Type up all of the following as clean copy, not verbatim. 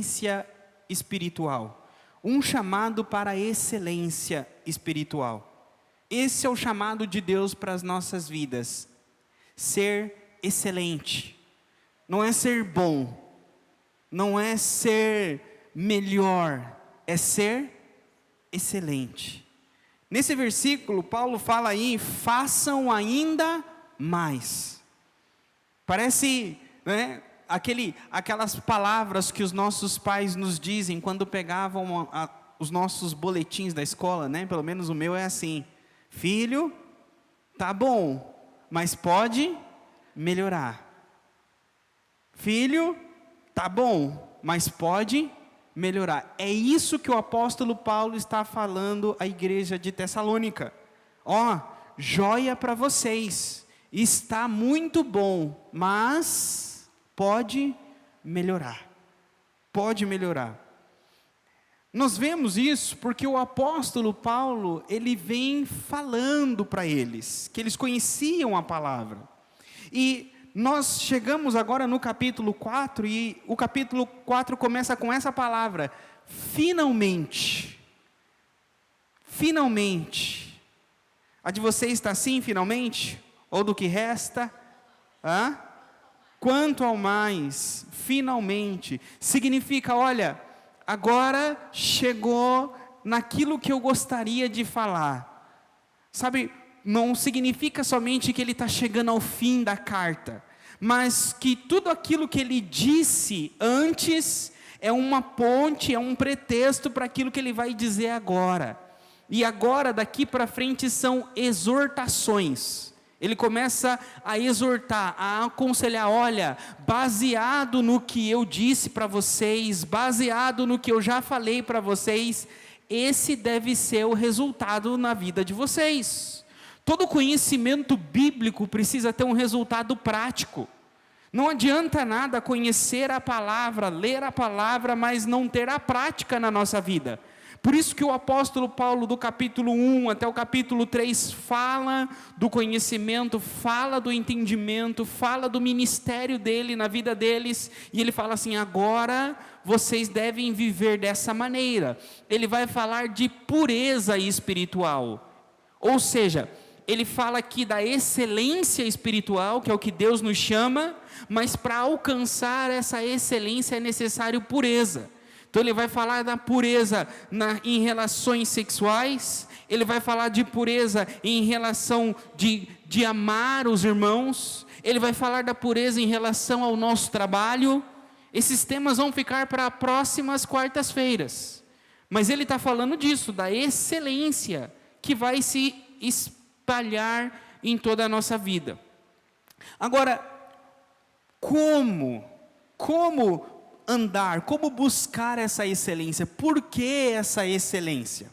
excelência espiritual. Um chamado para a excelência espiritual. Esse é o chamado de Deus para as nossas vidas. Ser excelente. Não é ser bom. Não é ser melhor. É ser excelente. Nesse versículo, Paulo fala aí, façam ainda mais. Parece, né, aquelas palavras que os nossos pais nos dizem quando pegavam os nossos boletins da escola, né? Pelo menos o meu é assim: filho, tá bom, mas pode melhorar. Filho, tá bom, mas pode melhorar. É isso que o apóstolo Paulo está falando à igreja de Tessalônica. Ó, joia para vocês, está muito bom, mas pode melhorar. Pode melhorar. Nós vemos isso porque o apóstolo Paulo, ele vem falando para eles, que eles conheciam a palavra. E nós chegamos agora no capítulo 4, e o capítulo 4 começa com essa palavra: finalmente. Finalmente. A de vocês está assim, finalmente? Ou do que resta? Quanto ao mais, finalmente. Significa, olha, agora chegou naquilo que eu gostaria de falar. Sabe, não significa somente que ele está chegando ao fim da carta, mas que tudo aquilo que ele disse antes é uma ponte, é um pretexto para aquilo que ele vai dizer agora. E agora, daqui para frente, são exortações. Ele começa a exortar, a aconselhar: olha, baseado no que eu disse para vocês, baseado no que eu já falei para vocês, esse deve ser o resultado na vida de vocês. Todo conhecimento bíblico precisa ter um resultado prático. Não adianta nada conhecer a palavra, ler a palavra, mas não ter a prática na nossa vida. Por isso que o apóstolo Paulo, do capítulo 1 até o capítulo 3, fala do conhecimento, fala do entendimento, fala do ministério dele na vida deles, e ele fala assim: agora vocês devem viver dessa maneira. Ele vai falar de pureza espiritual, ou seja, ele fala aqui da excelência espiritual, que é o que Deus nos chama, mas para alcançar essa excelência é necessário pureza. Então ele vai falar da pureza em relações sexuais, ele vai falar de pureza em relação de amar os irmãos, ele vai falar da pureza em relação ao nosso trabalho. Esses temas vão ficar para próximas quartas-feiras, mas ele está falando disso, da excelência que vai se espalhar em toda a nossa vida. Agora, como andar, como buscar essa excelência? Por que essa excelência?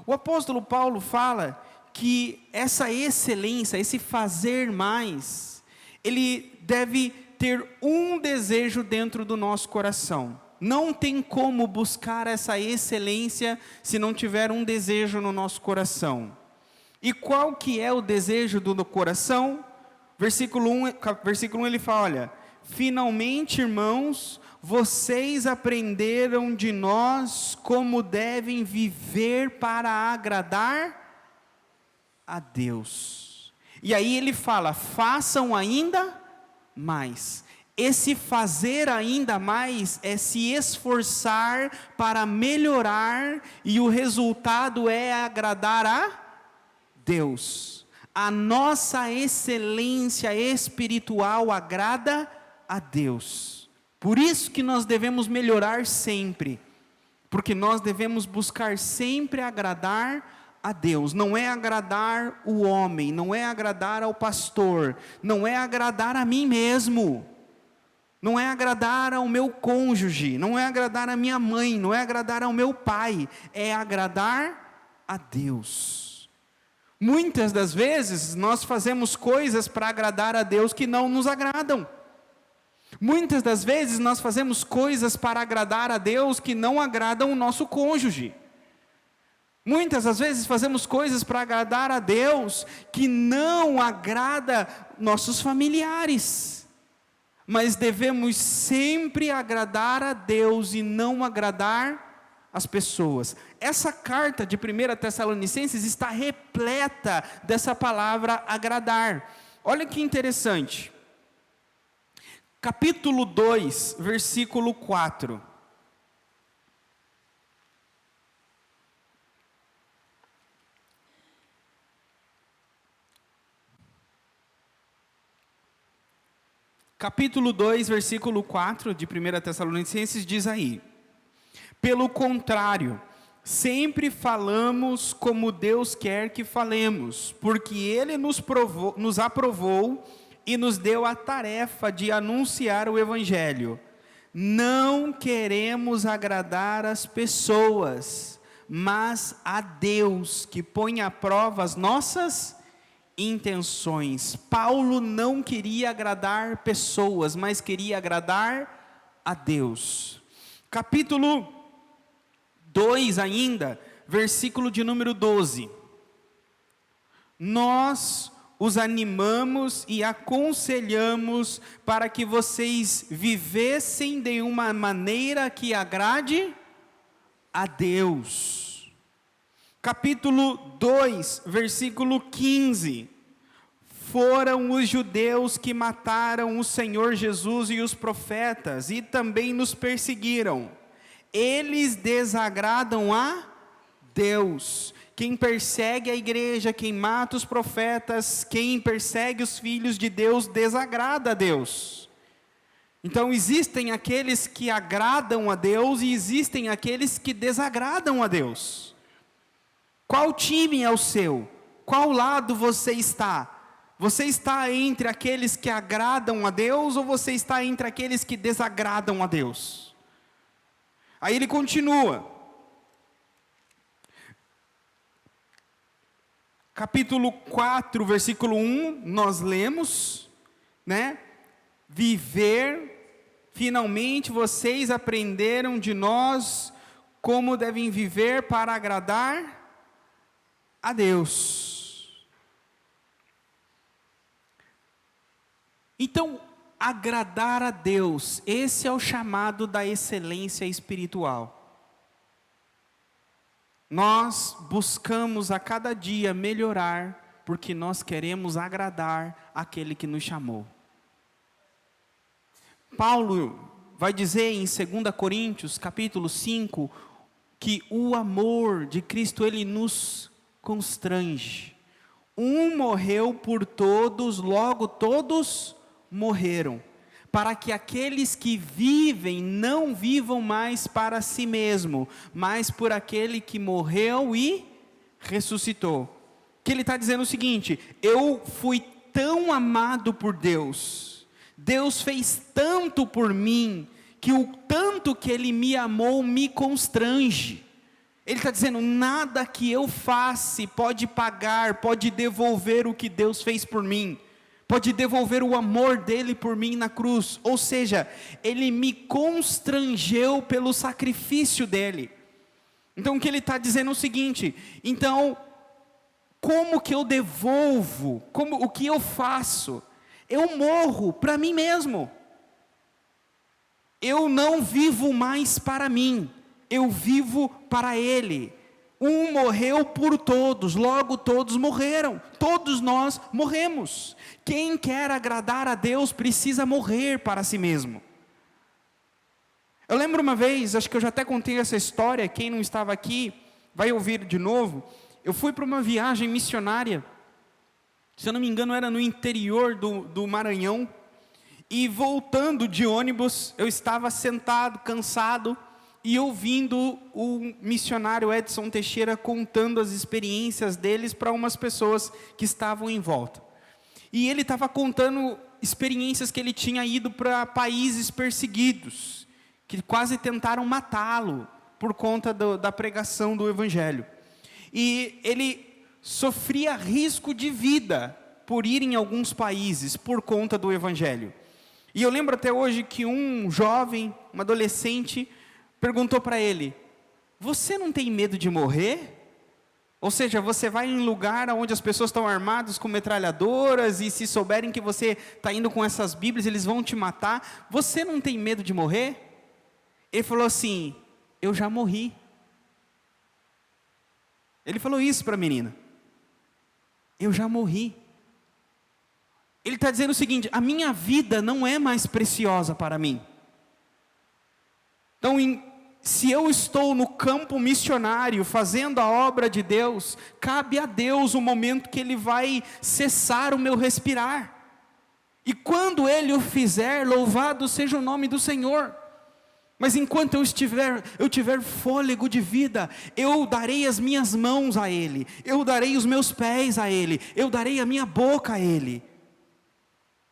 O apóstolo Paulo fala que essa excelência, esse fazer mais, ele deve ter um desejo dentro do nosso coração. Não tem como buscar essa excelência se não tiver um desejo no nosso coração. E qual que é o desejo do coração? Versículo 1 ele fala: olha, finalmente, irmãos, vocês aprenderam de nós como devem viver para agradar a Deus. E aí ele fala: façam ainda mais. Esse fazer ainda mais é se esforçar para melhorar, e o resultado é agradar a Deus. A nossa excelência espiritual agrada a Deus. Por isso que nós devemos melhorar sempre, porque nós devemos buscar sempre agradar a Deus. Não é agradar o homem, não é agradar ao pastor, não é agradar a mim mesmo, não é agradar ao meu cônjuge, não é agradar a minha mãe, não é agradar ao meu pai, é agradar a Deus. Muitas das vezes nós fazemos coisas para agradar a Deus que não nos agradam. Muitas das vezes nós fazemos coisas para agradar a Deus que não agradam o nosso cônjuge. Muitas das vezes fazemos coisas para agradar a Deus que não agrada nossos familiares. mas devemos sempre agradar a Deus e não agradar as pessoas. Essa carta de 1 Tessalonicenses está repleta dessa palavra agradar. Olha que interessante. Capítulo 2, versículo 4. Capítulo 2, versículo 4 de 1 Tessalonicenses diz aí: pelo contrário, sempre falamos como Deus quer que falemos, porque Ele nos aprovou e nos deu a tarefa de anunciar o Evangelho. Não queremos agradar as pessoas, mas a Deus, que põe à prova as nossas intenções. Paulo não queria agradar pessoas, mas queria agradar a Deus. Capítulo 2 ainda, versículo de número 12. Nós os animamos e aconselhamos para que vocês vivessem de uma maneira que agrade a Deus. Capítulo 2, versículo 15. Foram os judeus que mataram o Senhor Jesus e os profetas, e também nos perseguiram. Eles desagradam a Deus. Quem persegue a igreja, quem mata os profetas, quem persegue os filhos de Deus, desagrada a Deus. Então existem aqueles que agradam a Deus e existem aqueles que desagradam a Deus. Qual time é o seu? Qual lado você está? Você está entre aqueles que agradam a Deus ou você está entre aqueles que desagradam a Deus? Aí ele continua. Capítulo 4, versículo 1, nós lemos, né? Finalmente vocês aprenderam de nós como devem viver para agradar a Deus. Então, agradar a Deus, esse é o chamado da excelência espiritual. Nós buscamos a cada dia melhorar, porque nós queremos agradar aquele que nos chamou. Paulo vai dizer em 2 Coríntios, capítulo 5, que o amor de Cristo, ele nos constrange. Um morreu por todos, logo todos morreram, para que aqueles que vivem não vivam mais para si mesmo, mas por aquele que morreu e ressuscitou. Que ele está dizendo o seguinte: eu fui tão amado por Deus, Deus fez tanto por mim, que o tanto que Ele me amou me constrange. Ele está dizendo, nada que eu faça pode pagar, pode devolver o que Deus fez por mim, pode devolver o amor dele por mim na cruz. Ou seja, Ele me constrangeu pelo sacrifício dele. Então o que ele está dizendo é o seguinte: então, como que eu devolvo? O que eu faço? Eu morro para mim mesmo. Eu não vivo mais para mim, eu vivo para Ele. Um morreu por todos, logo todos morreram. Todos nós morremos. Quem quer agradar a Deus precisa morrer para si mesmo. Eu lembro uma vez, acho que eu já até contei essa história, quem não estava aqui vai ouvir de novo. Eu fui para uma viagem missionária, se eu não me engano era no interior do Maranhão, e voltando de ônibus, eu estava sentado, cansado, e ouvindo o missionário Edson Teixeira contando as experiências deles para umas pessoas que estavam em volta. E ele estava contando experiências que ele tinha ido para países perseguidos, que quase tentaram matá-lo por conta da pregação do Evangelho. E ele sofria risco de vida por ir em alguns países por conta do Evangelho. E eu lembro até hoje que um jovem, um adolescente, perguntou para ele: você não tem medo de morrer? Ou seja, você vai em lugar onde as pessoas estão armadas com metralhadoras, e se souberem que você está indo com essas Bíblias, eles vão te matar. Você não tem medo de morrer? Ele falou assim: eu já morri. Ele falou isso para a menina: eu já morri. Ele está dizendo o seguinte: a minha vida não é mais preciosa para mim. Então, se eu estou no campo missionário, fazendo a obra de Deus, cabe a Deus o momento que Ele vai cessar o meu respirar. E quando Ele o fizer, louvado seja o nome do Senhor. Mas enquanto eu tiver fôlego de vida, eu darei as minhas mãos a Ele, eu darei os meus pés a Ele, eu darei a minha boca a Ele.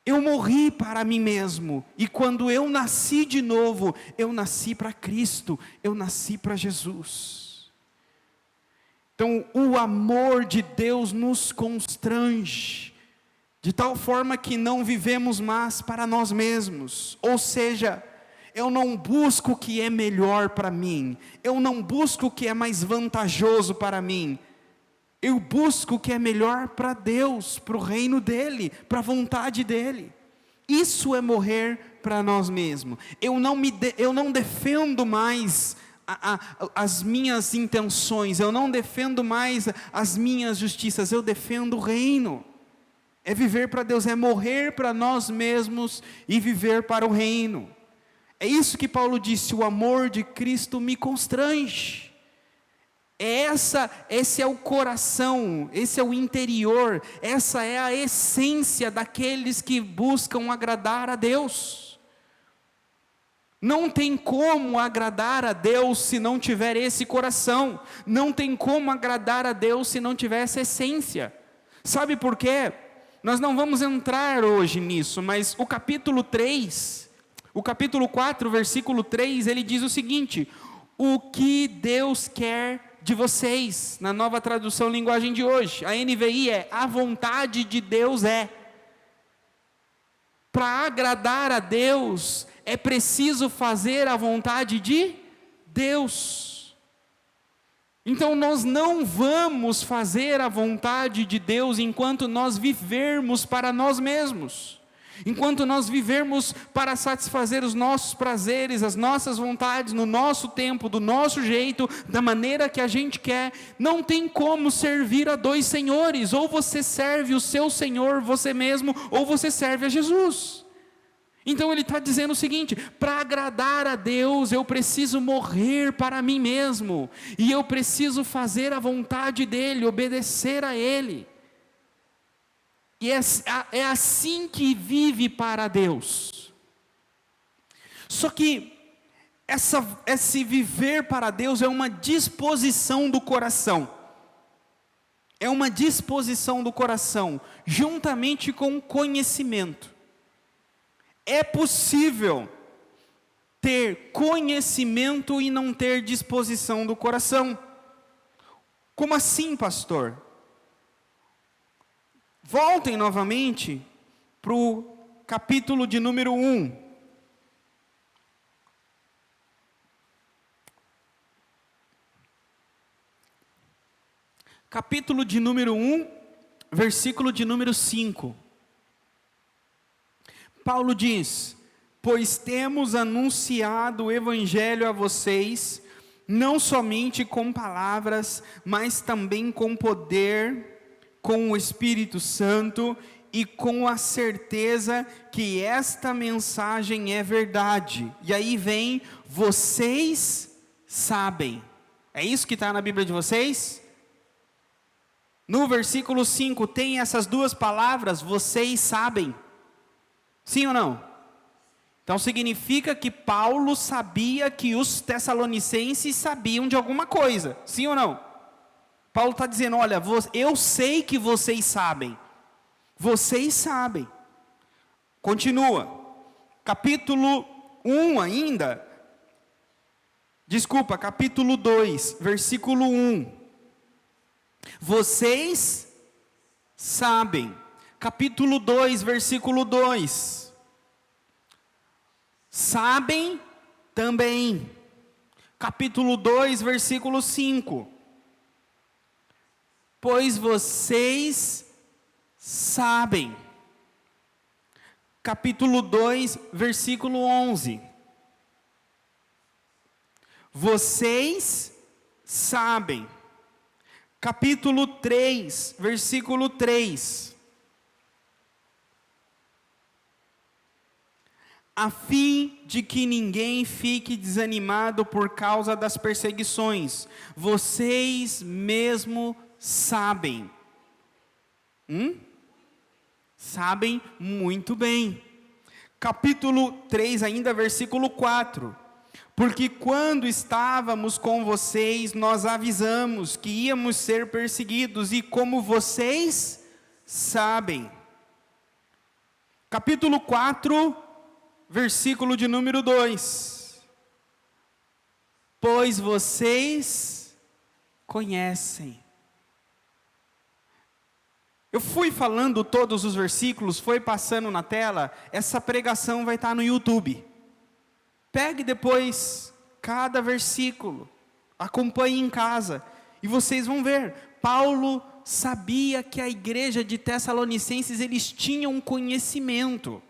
Eu morri para mim mesmo, e quando eu nasci de novo, eu nasci para Cristo, eu nasci para Jesus. Então, o amor de Deus nos constrange, de tal forma que não vivemos mais para nós mesmos. Ou seja, eu não busco o que é melhor para mim, eu não busco o que é mais vantajoso para mim, eu busco o que é melhor para Deus, para o reino dEle, para a vontade dEle. Isso é morrer para nós mesmos. Eu não defendo mais as minhas intenções, eu não defendo mais as minhas justiças, eu defendo o reino. É viver para Deus, é morrer para nós mesmos e viver para o reino. É isso que Paulo disse: o amor de Cristo me constrange. Esse é o coração, esse é o interior, essa é a essência daqueles que buscam agradar a Deus. Não tem como agradar a Deus se não tiver esse coração, não tem como agradar a Deus se não tiver essa essência. Sabe por quê? Nós não vamos entrar hoje nisso, mas o capítulo 4, versículo 3, ele diz o seguinte: o que Deus quer de vocês, na nova tradução linguagem de hoje, a NVI é: a vontade de Deus é. Para agradar a Deus, é preciso fazer a vontade de Deus. Então nós não vamos fazer a vontade de Deus enquanto nós vivermos para nós mesmos. Enquanto nós vivermos para satisfazer os nossos prazeres, as nossas vontades, no nosso tempo, do nosso jeito, da maneira que a gente quer, não tem como servir a dois senhores. Ou você serve o seu Senhor, você mesmo, ou você serve a Jesus. Então ele está dizendo o seguinte: para agradar a Deus, eu preciso morrer para mim mesmo, e eu preciso fazer a vontade dEle, obedecer a Ele. E é assim que vive para Deus. Só que esse viver para Deus é uma disposição do coração. É uma disposição do coração, juntamente com o conhecimento. É possível ter conhecimento e não ter disposição do coração. Como assim, pastor? Voltem novamente para o capítulo de número 1. Capítulo de número 1, versículo de número 5. Paulo diz: pois temos anunciado o evangelho a vocês, não somente com palavras, mas também com poder, com o Espírito Santo e com a certeza que esta mensagem é verdade. E aí vem: vocês sabem. É isso que está na Bíblia de vocês? No versículo 5 tem essas duas palavras: vocês sabem. Sim ou não? Então significa que Paulo sabia que os tessalonicenses sabiam de alguma coisa. Sim ou não? Paulo está dizendo: olha, eu sei que vocês sabem. Vocês sabem. Continua. Capítulo 1 ainda. Desculpa, capítulo 2, versículo 1. Vocês sabem. Capítulo 2, versículo 2. Sabem também. Capítulo 2, versículo 5. pois vocês sabem. Capítulo 2, versículo 11. Vocês sabem. Capítulo 3, versículo 3. A fim de que ninguém fique desanimado por causa das perseguições, vocês mesmo sabem. Sabem muito bem. Capítulo 3, ainda versículo 4. Porque quando estávamos com vocês, nós avisamos que íamos ser perseguidos, e como vocês sabem. Capítulo 4, versículo de número 2. Pois vocês conhecem. Eu fui falando todos os versículos, foi passando na tela, essa pregação vai estar no YouTube. Pegue depois cada versículo, acompanhe em casa, e vocês vão ver. Paulo sabia que a igreja de Tessalonicenses, eles tinham um conhecimento.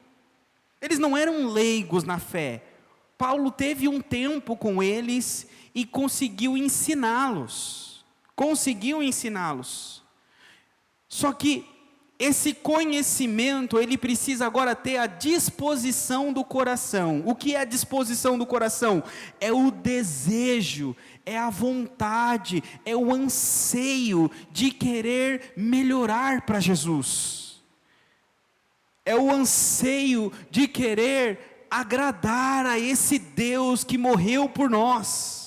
Eles não eram leigos na fé. Paulo teve um tempo com eles e conseguiu ensiná-los. Só que esse conhecimento, ele precisa agora ter a disposição do coração. O que é a disposição do coração? É o desejo, é a vontade, é o anseio de querer melhorar para Jesus. É o anseio de querer agradar a esse Deus que morreu por nós.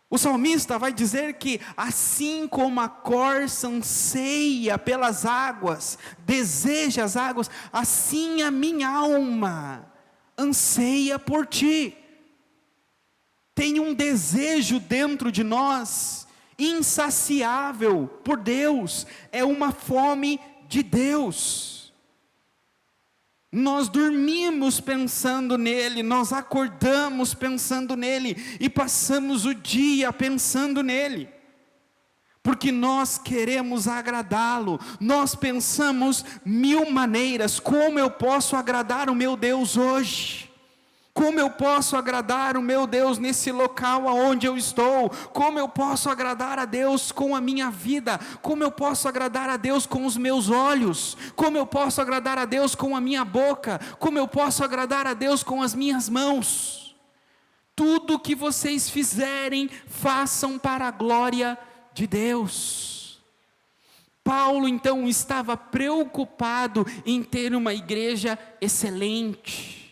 O salmista vai dizer que assim como a corça anseia pelas águas, deseja as águas, assim a minha alma anseia por ti. Tem um desejo dentro de nós, insaciável por Deus, é uma fome de Deus. Nós dormimos pensando nele, nós acordamos pensando nele, e passamos o dia pensando nele, porque nós queremos agradá-lo. Nós pensamos 1000 maneiras, como eu posso agradar o meu Deus hoje? Como eu posso agradar o meu Deus nesse local aonde eu estou? Como eu posso agradar a Deus com a minha vida? Como eu posso agradar a Deus com os meus olhos? Como eu posso agradar a Deus com a minha boca? Como eu posso agradar a Deus com as minhas mãos? Tudo que vocês fizerem, façam para a glória de Deus. Paulo então estava preocupado em ter uma igreja excelente.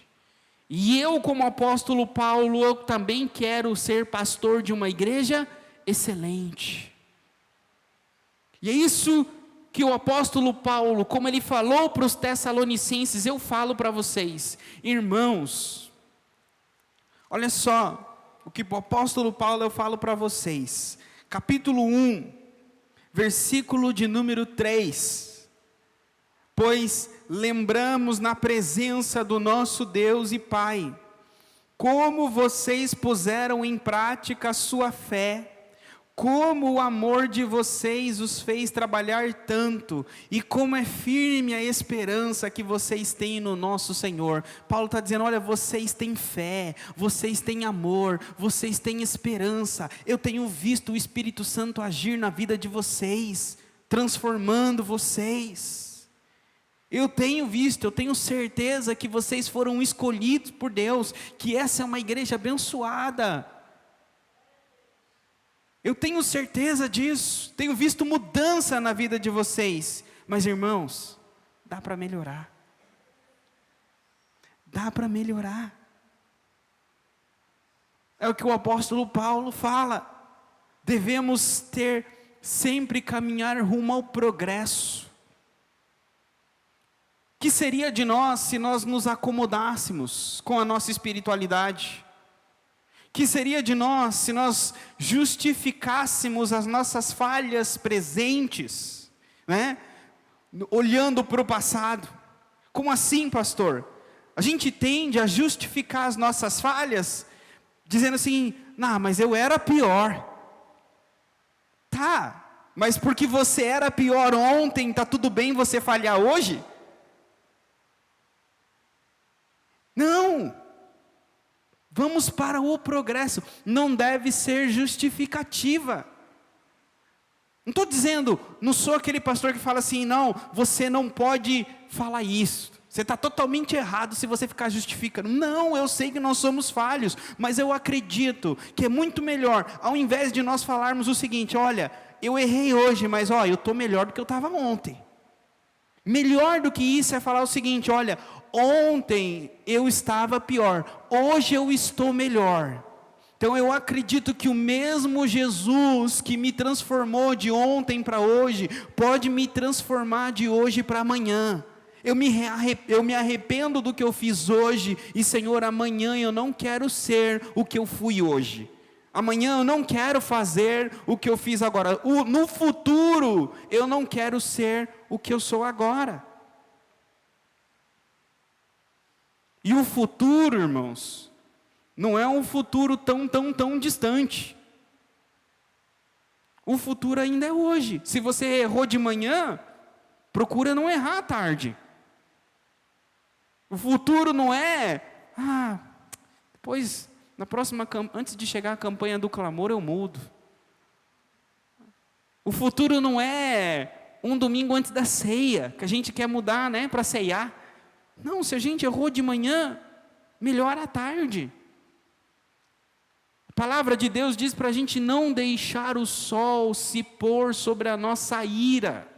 E eu, como apóstolo Paulo, eu também quero ser pastor de uma igreja excelente. E é isso que o apóstolo Paulo, como ele falou para os Tessalonicenses, eu falo para vocês, irmãos. Olha só, o que o apóstolo Paulo eu falo para vocês. Capítulo 1, versículo de número 3. Pois lembramos na presença do nosso Deus e Pai, como vocês puseram em prática a sua fé, como o amor de vocês os fez trabalhar tanto, e como é firme a esperança que vocês têm no nosso Senhor. Paulo está dizendo, olha, vocês têm fé, vocês têm amor, vocês têm esperança. Eu tenho visto o Espírito Santo agir na vida de vocês, transformando vocês. Eu tenho visto, eu tenho certeza que vocês foram escolhidos por Deus, que essa é uma igreja abençoada. Eu tenho certeza disso, tenho visto mudança na vida de vocês. Mas irmãos, dá para melhorar. Dá para melhorar. É o que o apóstolo Paulo fala. Devemos sempre caminhar rumo ao progresso. Que seria de nós se nós nos acomodássemos com a nossa espiritualidade? Que seria de nós se nós justificássemos as nossas falhas presentes, né? Olhando para o passado? Como assim, pastor? A gente tende a justificar as nossas falhas, dizendo assim, não, mas eu era pior. Tá, Mas porque você era pior ontem, está tudo bem você falhar hoje? Não. Vamos para o progresso. Não deve ser justificativa. Não estou dizendo, não sou aquele pastor que fala assim, não, você não pode falar isso. Você está totalmente errado se você ficar justificando. Não, eu sei que nós somos falhos, mas eu acredito que é muito melhor, ao invés de nós falarmos o seguinte, olha, eu errei hoje, mas ó, eu estou melhor do que eu estava ontem. Melhor do que isso é falar o seguinte, olha, ontem eu estava pior, hoje eu estou melhor. Então eu acredito que o mesmo Jesus que me transformou de ontem para hoje, pode me transformar de hoje para amanhã. Eu me arrependo do que eu fiz hoje, e Senhor, amanhã eu não quero ser o que eu fui hoje. Amanhã eu não quero fazer o que eu fiz agora. No futuro, eu não quero ser o que eu sou agora. E o futuro, irmãos, não é um futuro tão distante. O futuro ainda é hoje. Se você errou de manhã, procura não errar à tarde. O futuro não é, depois, antes de chegar a campanha do clamor, eu mudo. O futuro não é um domingo antes da ceia, que a gente quer mudar, né, para ceiar. Não, se a gente errou de manhã, melhor à tarde. A palavra de Deus diz para a gente não deixar o sol se pôr sobre a nossa ira.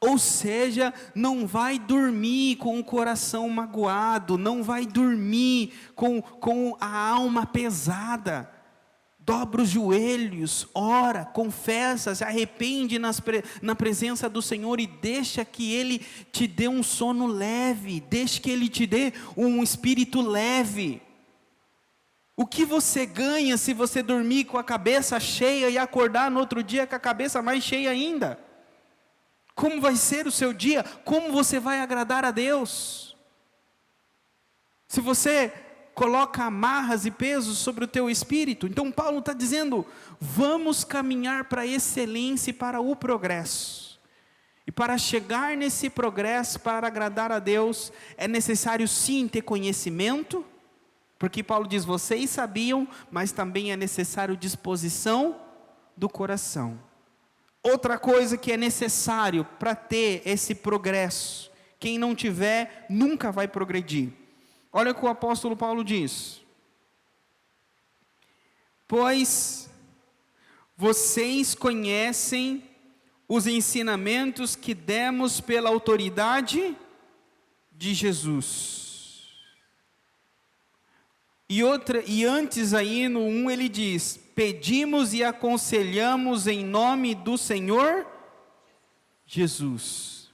Ou seja, não vai dormir com o coração magoado, não vai dormir com a alma pesada. Dobra os joelhos, ora, confessa, se arrepende na presença do Senhor e deixa que Ele te dê um sono leve, deixa que Ele te dê um espírito leve. O que você ganha se você dormir com a cabeça cheia e acordar no outro dia com a cabeça mais cheia ainda? Como vai ser o seu dia? Como você vai agradar a Deus? Se você coloca amarras e pesos sobre o teu espírito, então Paulo está dizendo, vamos caminhar para a excelência e para o progresso. E para chegar nesse progresso, para agradar a Deus, é necessário sim ter conhecimento, porque Paulo diz, vocês sabiam, mas também é necessário disposição do coração. Outra coisa que é necessário para ter esse progresso, quem não tiver, nunca vai progredir. Olha o que o apóstolo Paulo diz. Pois vocês conhecem os ensinamentos que demos pela autoridade de Jesus. E antes aí no 1 ele diz, pedimos e aconselhamos em nome do Senhor Jesus.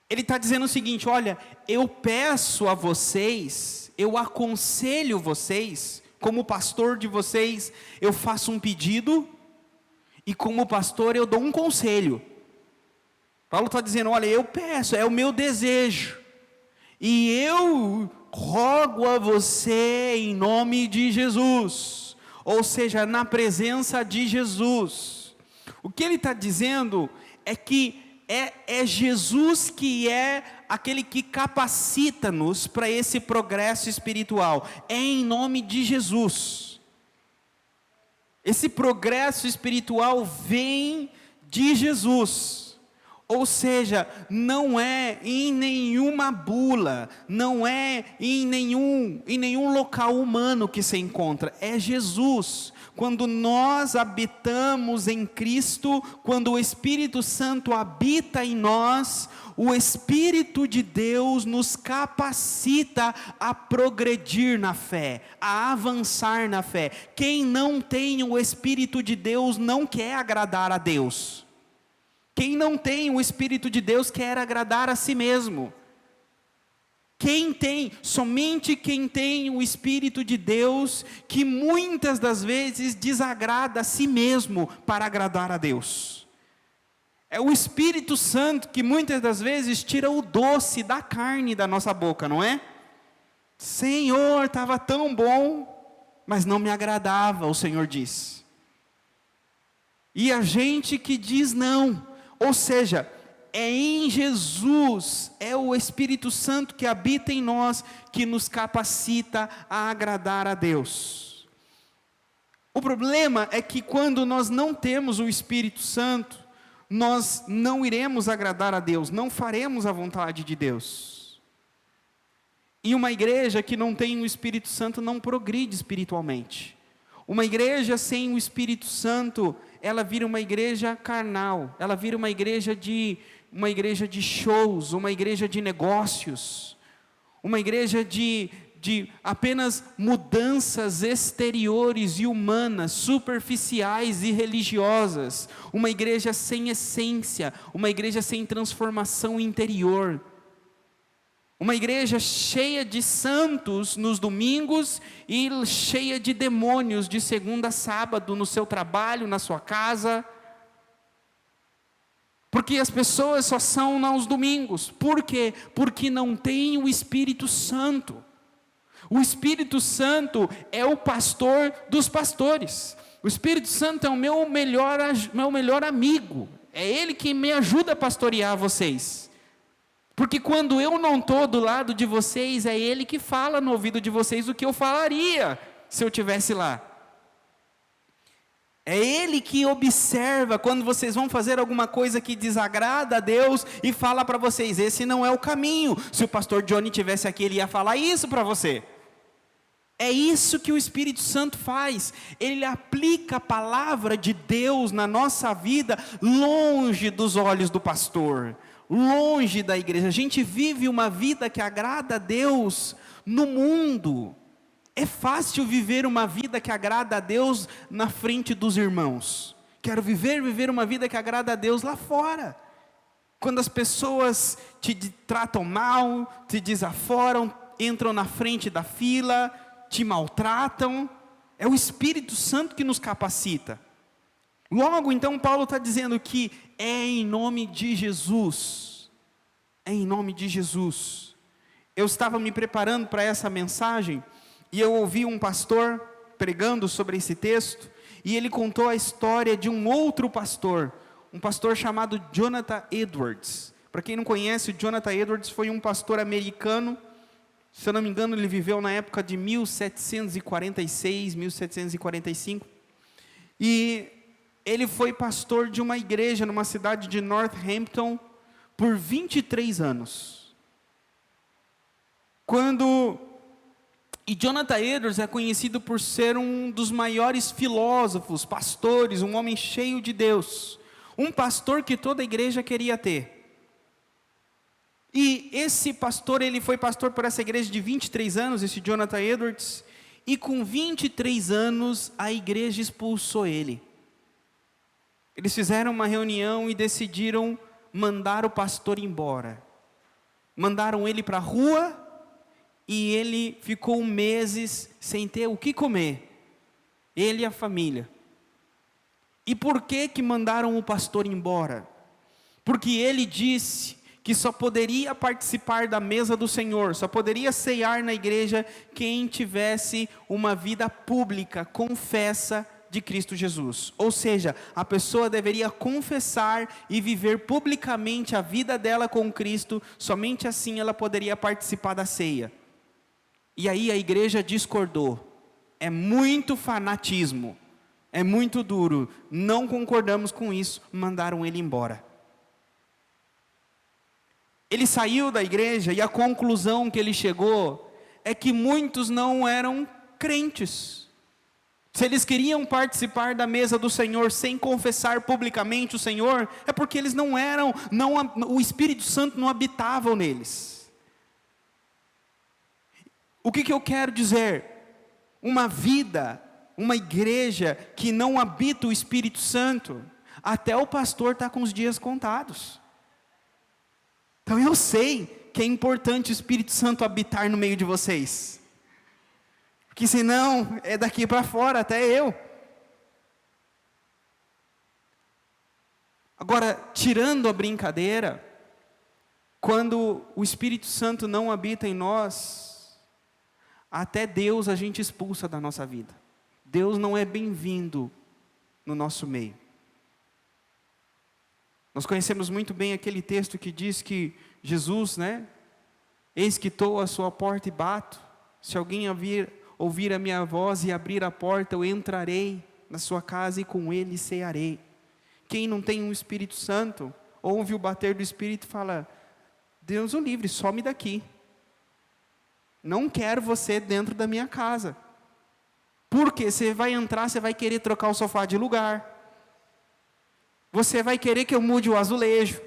Ele está dizendo o seguinte, olha, eu peço a vocês, eu aconselho vocês, como pastor de vocês, eu faço um pedido, e como pastor eu dou um conselho. Paulo está dizendo, olha, eu peço, é o meu desejo, e eu rogo a você em nome de Jesus, ou seja, na presença de Jesus. O que ele está dizendo é que é Jesus que é aquele que capacita-nos para esse progresso espiritual, é em nome de Jesus. Esse progresso espiritual vem de Jesus. Ou seja, não é em nenhuma bula, não é em nenhum local humano que se encontra, é Jesus. Quando nós habitamos em Cristo, quando o Espírito Santo habita em nós, o Espírito de Deus nos capacita a progredir na fé, a avançar na fé. Quem não tem o Espírito de Deus não quer agradar a Deus. Quem não tem o Espírito de Deus quer agradar a si mesmo. Somente quem tem o Espírito de Deus, que muitas das vezes desagrada a si mesmo para agradar a Deus. É o Espírito Santo que muitas das vezes tira o doce da carne da nossa boca, não é? Senhor, estava tão bom, mas não me agradava, o Senhor diz. e a gente que diz não. Ou seja, é em Jesus, é o Espírito Santo que habita em nós, que nos capacita a agradar a Deus. O problema é que quando nós não temos o Espírito Santo, nós não iremos agradar a Deus, não faremos a vontade de Deus. E uma igreja que não tem o Espírito Santo não progride espiritualmente. Uma igreja sem o Espírito Santo, ela vira uma igreja carnal, ela vira uma igreja de shows, uma igreja de negócios, uma igreja de apenas mudanças exteriores e humanas, superficiais e religiosas, uma igreja sem essência, uma igreja sem transformação interior. Uma igreja cheia de santos nos domingos e cheia de demônios de segunda a sábado, no seu trabalho, na sua casa. Porque as pessoas só são aos domingos. Por quê? Porque não tem o Espírito Santo. O Espírito Santo é o pastor dos pastores. O Espírito Santo é o meu melhor amigo. É Ele que me ajuda a pastorear vocês. Porque quando eu não estou do lado de vocês, é Ele que fala no ouvido de vocês o que eu falaria se eu estivesse lá. É Ele que observa quando vocês vão fazer alguma coisa que desagrada a Deus e fala para vocês, esse não é o caminho. Se o pastor Johnny estivesse aqui, ele ia falar isso para você. É isso que o Espírito Santo faz. Ele aplica a palavra de Deus na nossa vida, longe dos olhos do pastor, longe da igreja. A gente vive uma vida que agrada a Deus no mundo. É fácil viver uma vida que agrada a Deus na frente dos irmãos. Quero viver uma vida que agrada a Deus lá fora. Quando as pessoas te tratam mal, te desaforam, entram na frente da fila, te maltratam, é o Espírito Santo que nos capacita. Logo, então, Paulo está dizendo que é em nome de Jesus. É em nome de Jesus. Eu estava me preparando para essa mensagem e eu ouvi um pastor pregando sobre esse texto e ele contou a história de um outro pastor, um pastor chamado Jonathan Edwards. Para quem não conhece, o Jonathan Edwards foi um pastor americano. Se eu não me engano, ele viveu na época de 1746, 1745. E ele foi pastor de uma igreja numa cidade de Northampton por 23 anos. E Jonathan Edwards é conhecido por ser um dos maiores filósofos, pastores, um homem cheio de Deus. Um pastor que toda a igreja queria ter. E esse pastor, ele foi pastor por essa igreja de 23 anos, esse Jonathan Edwards, e com 23 anos a igreja expulsou ele. Eles fizeram uma reunião e decidiram mandar o pastor embora. Mandaram ele para a rua e ele ficou meses sem ter o que comer. Ele e a família. E por que mandaram o pastor embora? Porque ele disse que só poderia participar da mesa do Senhor, só poderia ceiar na igreja quem tivesse uma vida pública, confessa de Cristo Jesus. Ou seja, a pessoa deveria confessar e viver publicamente a vida dela com Cristo, somente assim ela poderia participar da ceia. E aí a igreja discordou. É muito fanatismo, é muito duro, não concordamos com isso, mandaram ele embora. Ele saiu da igreja e a conclusão que ele chegou é que muitos não eram crentes. Se eles queriam participar da mesa do Senhor sem confessar publicamente o Senhor, é porque eles o Espírito Santo não habitava neles. O que eu quero dizer? Uma vida, uma igreja que não habita o Espírito Santo, até o pastor está com os dias contados. Então eu sei que é importante o Espírito Santo habitar no meio de vocês. Porque senão é daqui para fora, até eu. Agora, tirando a brincadeira, quando o Espírito Santo não habita em nós, até Deus a gente expulsa da nossa vida. Deus não é bem-vindo no nosso meio. Nós conhecemos muito bem aquele texto que diz que Jesus, eis que estou à sua porta e bato, se alguém ouvir a minha voz e abrir a porta, eu entrarei na sua casa e com ele cearei. Quem não tem um Espírito Santo, ouve o bater do Espírito e fala, Deus o livre, some daqui. Não quero você dentro da minha casa. Porque você vai entrar, você vai querer trocar o sofá de lugar. Você vai querer que eu mude o azulejo.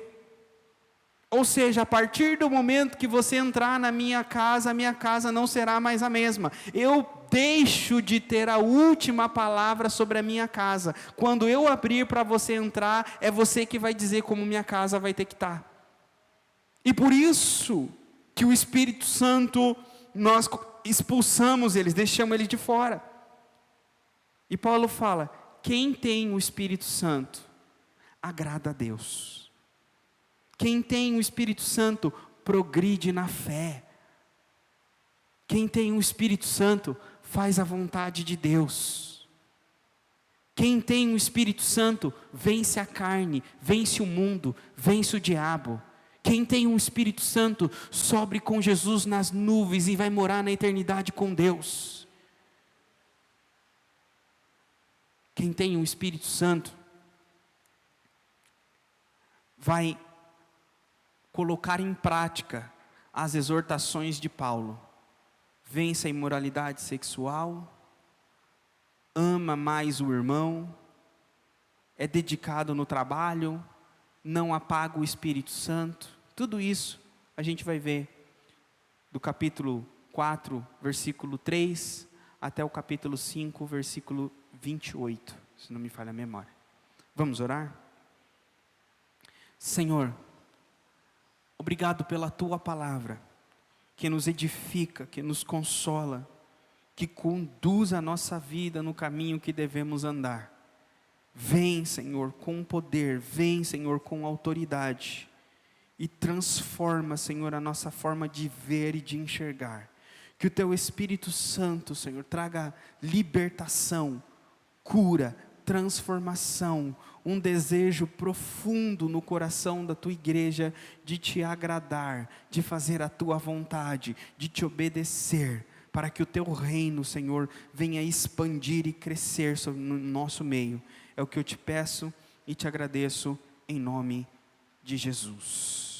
Ou seja, a partir do momento que você entrar na minha casa, a minha casa não será mais a mesma. Eu deixo de ter a última palavra sobre a minha casa. Quando eu abrir para você entrar, é você que vai dizer como minha casa vai ter que estar. E por isso que o Espírito Santo, nós expulsamos eles, deixamos eles de fora. E Paulo fala, quem tem o Espírito Santo, agrada a Deus. Quem tem o Espírito Santo, progride na fé. Quem tem o Espírito Santo, faz a vontade de Deus. Quem tem o Espírito Santo, vence a carne, vence o mundo, vence o diabo. Quem tem o Espírito Santo, sobe com Jesus nas nuvens e vai morar na eternidade com Deus. Quem tem o Espírito Santo, vai colocar em prática as exortações de Paulo. Vence a imoralidade sexual, ama mais o irmão, é dedicado no trabalho, não apaga o Espírito Santo. Tudo isso a gente vai ver do capítulo 4, versículo 3, até o capítulo 5, versículo 28, se não me falha a memória. Vamos orar? Senhor, obrigado pela Tua palavra, que nos edifica, que nos consola, que conduz a nossa vida no caminho que devemos andar. Vem, Senhor, com poder, vem, Senhor, com autoridade, e transforma, Senhor, a nossa forma de ver e de enxergar. Que o Teu Espírito Santo, Senhor, traga libertação, cura, transformação, um desejo profundo no coração da Tua igreja de Te agradar, de fazer a Tua vontade, de Te obedecer, para que o Teu reino, Senhor, venha expandir e crescer no nosso meio. É o que eu Te peço e Te agradeço em nome de Jesus.